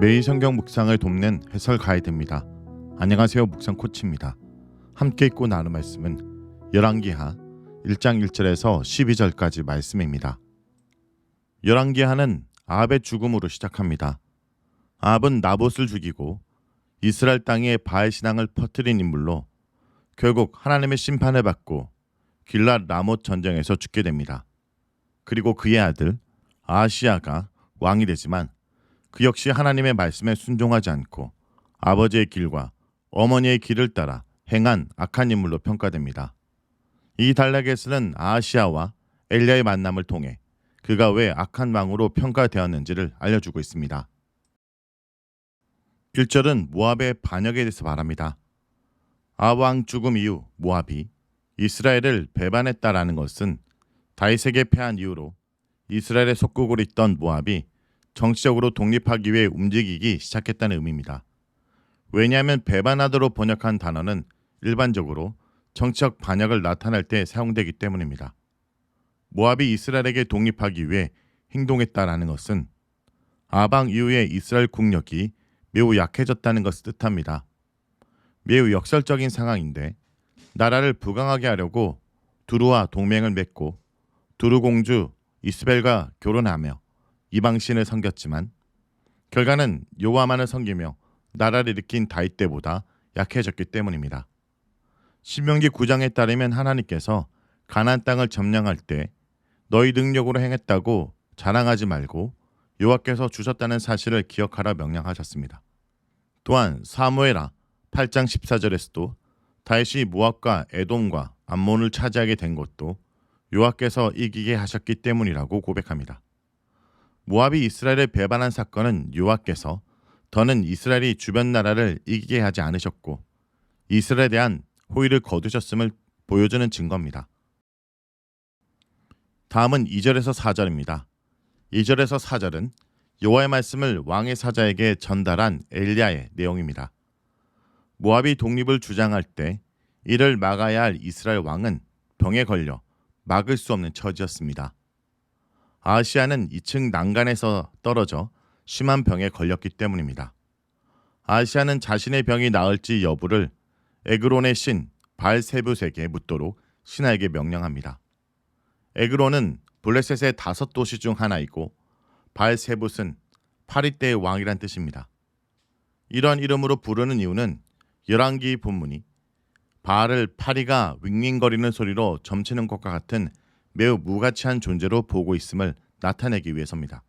매일 성경 묵상을 돕는 해설 가이드입니다. 안녕하세요. 묵상 코치입니다. 함께 읽고 나눌 말씀은 열왕기하 1장 1절에서 12절까지 말씀입니다. 열왕기하는 아합의 죽음으로 시작합니다. 아합은 나봇을 죽이고 이스라엘 땅에 바알 신앙을 퍼뜨린 인물로 결국 하나님의 심판을 받고 길랏 라못 전쟁에서 죽게 됩니다. 그리고 그의 아들 아하시야가 왕이 되지만 그 역시 하나님의 말씀에 순종하지 않고 아버지의 길과 어머니의 길을 따라 행한 악한 인물로 평가됩니다. 이 단락에서는 아하시야와 엘리야의 만남을 통해 그가 왜 악한 왕으로 평가되었는지를 알려주고 있습니다. 1절은 모압의 반역에 대해서 말합니다. 아합 왕 죽음 이후 모압이 이스라엘을 배반했다라는 것은 다윗에게 패한 이후로 이스라엘의 속국으로 있던 모압이 정치적으로 독립하기 위해 움직이기 시작했다는 의미입니다. 왜냐하면 배반하다로 번역한 단어는 일반적으로 정치적 반역을 나타낼 때 사용되기 때문입니다. 모압이 이스라엘에게 독립하기 위해 행동했다라는 것은 아합 왕 이후에 이스라엘 국력이 매우 약해졌다는 것을 뜻합니다. 매우 역설적인 상황인데 나라를 부강하게 하려고 두루와 동맹을 맺고 두루 공주 이스벨과 결혼하며 이방신을 섬겼지만 결과는 여호와만을 섬기며 나라를 일으킨 다윗 때보다 약해졌기 때문입니다. 신명기 9장에 따르면 하나님께서 가나안 땅을 점령할 때 너희 능력으로 행했다고 자랑하지 말고 여호와께서 주셨다는 사실을 기억하라 명령하셨습니다. 또한 사무엘하 8장 14절에서도 다윗이 모압과 에돔과 암몬을 차지하게 된 것도 여호와께서 이기게 하셨기 때문이라고 고백합니다. 모압이 이스라엘을 배반한 사건은 여호와께서 더는 이스라엘이 주변 나라를 이기게 하지 않으셨고 이스라엘에 대한 호의를 거두셨음을 보여주는 증거입니다. 다음은 2절에서 4절입니다. 2절에서 4절은 여호와의 말씀을 왕의 사자에게 전달한 엘리야의 내용입니다. 모압이 독립을 주장할 때 이를 막아야 할 이스라엘 왕은 병에 걸려 막을 수 없는 처지였습니다. 아하시야는 2층 난간에서 떨어져 심한 병에 걸렸기 때문입니다. 아하시야는 자신의 병이 나을지 여부를 에그론의 신 바알세부색에 묻도록 신하에게 명령합니다. 에그론은 블레셋의 5도시 중 하나이고 바알세붓은 파리떼의 왕이란 뜻입니다. 이런 이름으로 부르는 이유는 열왕기 본문이 바알을 파리가 윙윙거리는 소리로 점치는 것과 같은 매우 무가치한 존재로 보고 있음을 나타내기 위해서입니다.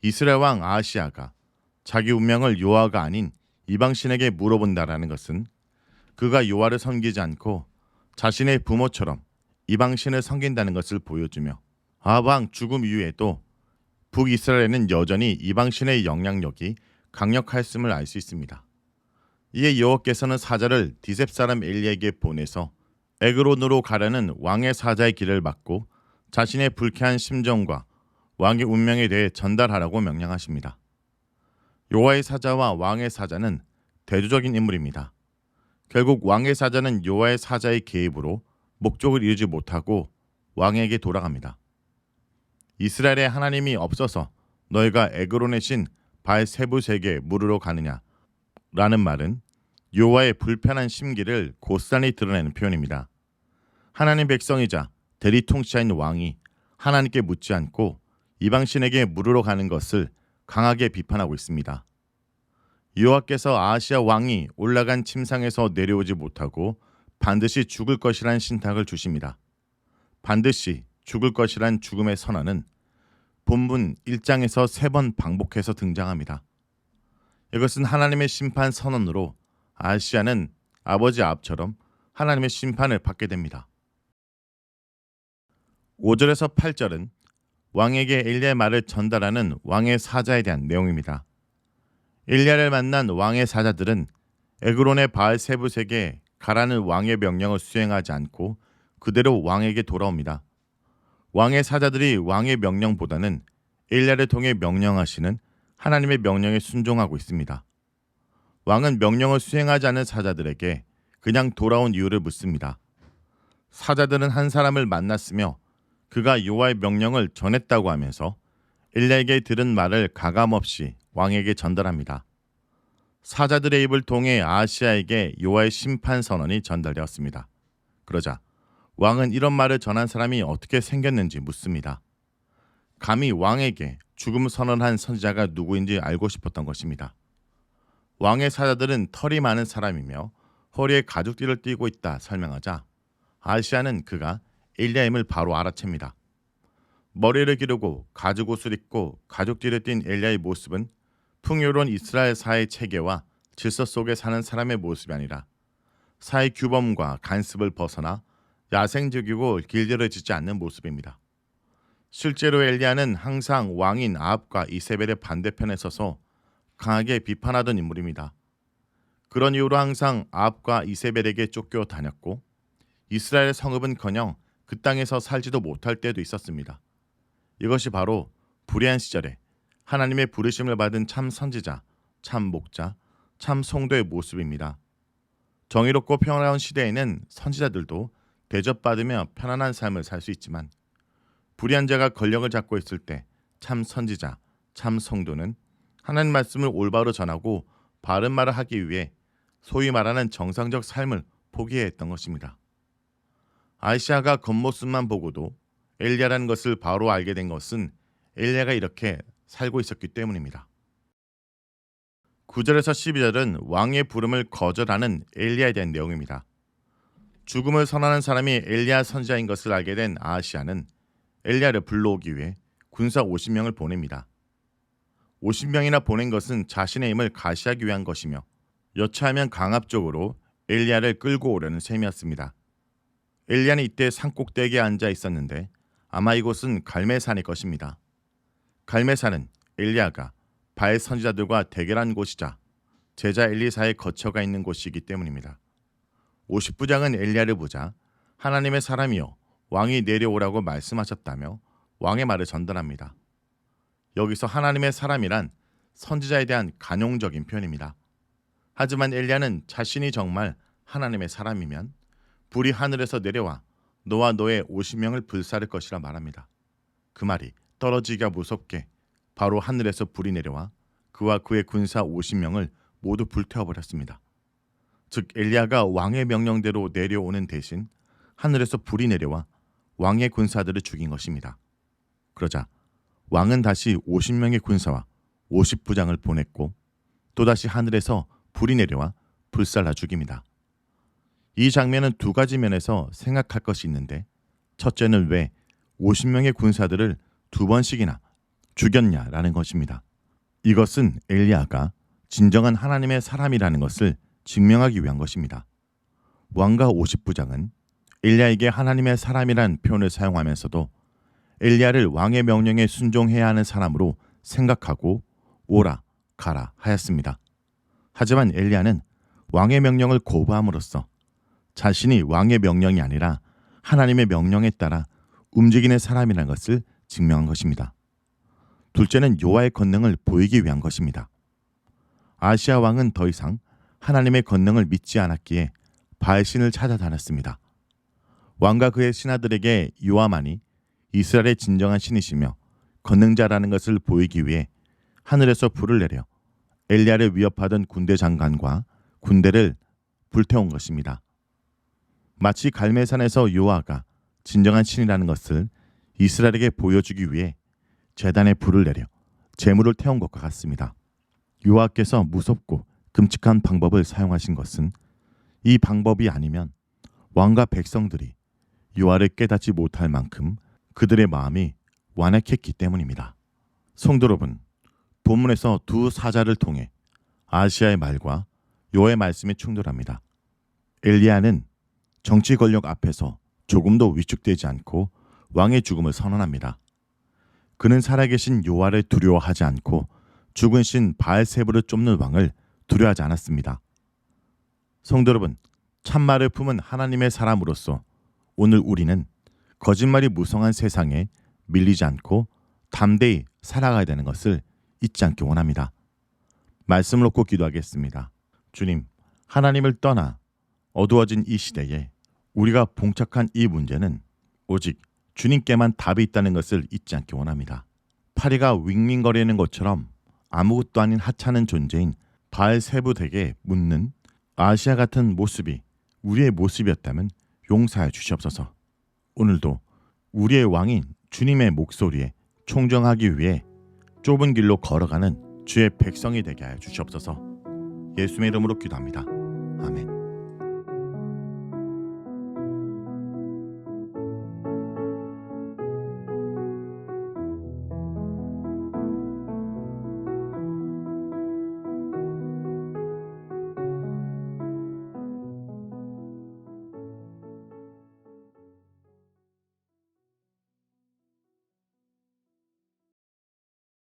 이스라엘 왕 아하시야가 자기 운명을 여호와가 아닌 이방신에게 물어본다라는 것은 그가 여호와를 섬기지 않고 자신의 부모처럼 이방신을 섬긴다는 것을 보여주며 아합 왕 죽음 이후에도 북이스라엘에는 여전히 이방신의 영향력이 강력했음을 알 수 있습니다. 이에 여호와께서는 사자를 디셉 사람 엘리에게 보내서 에그론으로 가려는 왕의 사자의 길을 막고 자신의 불쾌한 심정과 왕의 운명에 대해 전달하라고 명령하십니다. 여호와의 사자와 왕의 사자는 대조적인 인물입니다. 결국 왕의 사자는 여호와의 사자의 개입으로 목적을 이루지 못하고 왕에게 돌아갑니다. 이스라엘에 하나님이 없어서 너희가 에그론의 신 바알세붓에게 물으러 가느냐 라는 말은 여호와의 불편한 심기를 고스란히 드러내는 표현입니다. 하나님 백성이자 대리통치자인 왕이 하나님께 묻지 않고 이방신에게 물으러 가는 것을 강하게 비판하고 있습니다. 여호와께서 아하시야 왕이 올라간 침상에서 내려오지 못하고 반드시 죽을 것이란 신탁을 주십니다. 반드시 죽을 것이란 죽음의 선언은 본문 1장에서 3번 반복해서 등장합니다. 이것은 하나님의 심판 선언으로 아하시야는 아버지 아합처럼 하나님의 심판을 받게 됩니다. 5절에서 8절은 왕에게 엘리야의 말을 전달하는 왕의 사자에 대한 내용입니다. 엘리야를 만난 왕의 사자들은 에그론의 바알세붓에게 가라는 왕의 명령을 수행하지 않고 그대로 왕에게 돌아옵니다. 왕의 사자들이 왕의 명령보다는 엘리야를 통해 명령하시는 하나님의 명령에 순종하고 있습니다. 왕은 명령을 수행하지 않은 사자들에게 그냥 돌아온 이유를 묻습니다. 사자들은 한 사람을 만났으며 그가 여호와의 명령을 전했다고 하면서 엘리야에게 들은 말을 가감없이 왕에게 전달합니다. 사자들의 입을 통해 아하시아에게 여호와의 심판 선언이 전달되었습니다. 그러자 왕은 이런 말을 전한 사람이 어떻게 생겼는지 묻습니다. 감히 왕에게 죽음 선언한 선지자가 누구인지 알고 싶었던 것입니다. 왕의 사자들은 털이 많은 사람이며 허리에 가죽띠를 띠고 있다 설명하자 아하시아는 그가 엘리야임을 바로 알아챕니다. 머리를 기르고 가죽옷을 입고 가죽띠를 띤 엘리야의 모습은 풍요로운 이스라엘 사회의 체계와 질서 속에 사는 사람의 모습이 아니라 사회 규범과 간습을 벗어나 야생적이고 길들여지지 않는 모습입니다. 실제로 엘리야는 항상 왕인 아합과 이세벨의 반대편에 서서 강하게 비판하던 인물입니다. 그런 이유로 항상 아합과 이세벨에게 쫓겨 다녔고 이스라엘의 성읍은커녕 그 땅에서 살지도 못할 때도 있었습니다. 이것이 바로 불의한 시절에 하나님의 부르심을 받은 참 선지자, 참 목자, 참 성도의 모습입니다. 정의롭고 평화로운 시대에는 선지자들도 대접받으며 편안한 삶을 살 수 있지만 불의한 자가 권력을 잡고 있을 때 참 선지자, 참 성도는 하나님 말씀을 올바로 전하고 바른 말을 하기 위해 소위 말하는 정상적 삶을 포기해야 했던 것입니다. 아하시아가 겉모습만 보고도 엘리야라는 것을 바로 알게 된 것은 엘리야가 이렇게 살고 있었기 때문입니다. 9절에서 12절은 왕의 부름을 거절하는 엘리야에 대한 내용입니다. 죽음을 선언하는 사람이 엘리야 선지자인 것을 알게 된 아하시아는 엘리야를 불러오기 위해 군사 50명을 보냅니다. 50명이나 보낸 것은 자신의 힘을 가시하기 위한 것이며 여차하면 강압적으로 엘리야를 끌고 오려는 셈이었습니다. 엘리야는 이때 산꼭대기에 앉아 있었는데 아마 이곳은 갈멜산일 것입니다. 갈멜산은 엘리야가 바알 선지자들과 대결한 곳이자 제자 엘리사의 거처가 있는 곳이기 때문입니다. 50부장은 엘리야를 보자 하나님의 사람이여 왕이 내려오라고 말씀하셨다며 왕의 말을 전달합니다. 여기서 하나님의 사람이란 선지자에 대한 간용적인 표현입니다. 하지만 엘리야는 자신이 정말 하나님의 사람이면 불이 하늘에서 내려와 너와 너의 50명을 불사를 것이라 말합니다. 그 말이 떨어지기가 무섭게 바로 하늘에서 불이 내려와 그와 그의 군사 50명을 모두 불태워버렸습니다. 즉 엘리야가 왕의 명령대로 내려오는 대신 하늘에서 불이 내려와 왕의 군사들을 죽인 것입니다. 그러자 왕은 다시 50명의 군사와 50부장을 보냈고 또다시 하늘에서 불이 내려와 불살라 죽입니다. 이 장면은 두 가지 면에서 생각할 것이 있는데 첫째는 왜 50명의 군사들을 두 번씩이나 죽였냐라는 것입니다. 이것은 엘리야가 진정한 하나님의 사람이라는 것을 증명하기 위한 것입니다. 왕과 50부장은 엘리야에게 하나님의 사람이란 표현을 사용하면서도 엘리야를 왕의 명령에 순종해야 하는 사람으로 생각하고 오라 가라 하였습니다. 하지만 엘리야는 왕의 명령을 거부함으로써 자신이 왕의 명령이 아니라 하나님의 명령에 따라 움직이는 사람이라는 것을 증명한 것입니다. 둘째는 여호와의 권능을 보이기 위한 것입니다. 아하시아 왕은 더 이상 하나님의 권능을 믿지 않았기에 바알신을 찾아다녔습니다. 왕과 그의 신하들에게 여호와만이 이스라엘의 진정한 신이시며 권능자라는 것을 보이기 위해 하늘에서 불을 내려 엘리야를 위협하던 군대 장관과 군대를 불태운 것입니다. 마치 갈멜산에서 여호와가 진정한 신이라는 것을 이스라엘에게 보여주기 위해 제단에 불을 내려 제물을 태운 것과 같습니다. 여호와께서 무섭고 끔찍한 방법을 사용하신 것은 이 방법이 아니면 왕과 백성들이 여호와를 깨닫지 못할 만큼 그들의 마음이 완악했기 때문입니다. 성도 여러분, 본문에서 두 사자를 통해 아하시아의 말과 여호와의 말씀이 충돌합니다. 엘리야는 정치 권력 앞에서 조금도 위축되지 않고 왕의 죽음을 선언합니다. 그는 살아계신 여호와를 두려워하지 않고 죽은 신 바알세불을 쫓는 왕을 두려워하지 않았습니다. 성도 여러분, 참말을 품은 하나님의 사람으로서 오늘 우리는 거짓말이 무성한 세상에 밀리지 않고 담대히 살아가야 되는 것을 잊지 않기 원합니다. 말씀을 놓고 기도하겠습니다. 주님, 하나님을 떠나 어두워진 이 시대에 우리가 봉착한 이 문제는 오직 주님께만 답이 있다는 것을 잊지 않기 원합니다. 파리가 윙윙거리는 것처럼 아무것도 아닌 하찮은 존재인 바알세부덱에 묻는 아시아 같은 모습이 우리의 모습이었다면 용서해 주시옵소서. 오늘도 우리의 왕인 주님의 목소리에 총정하기 위해 좁은 길로 걸어가는 주의 백성이 되게 하여 주시옵소서. 예수의 이름으로 기도합니다. 아멘.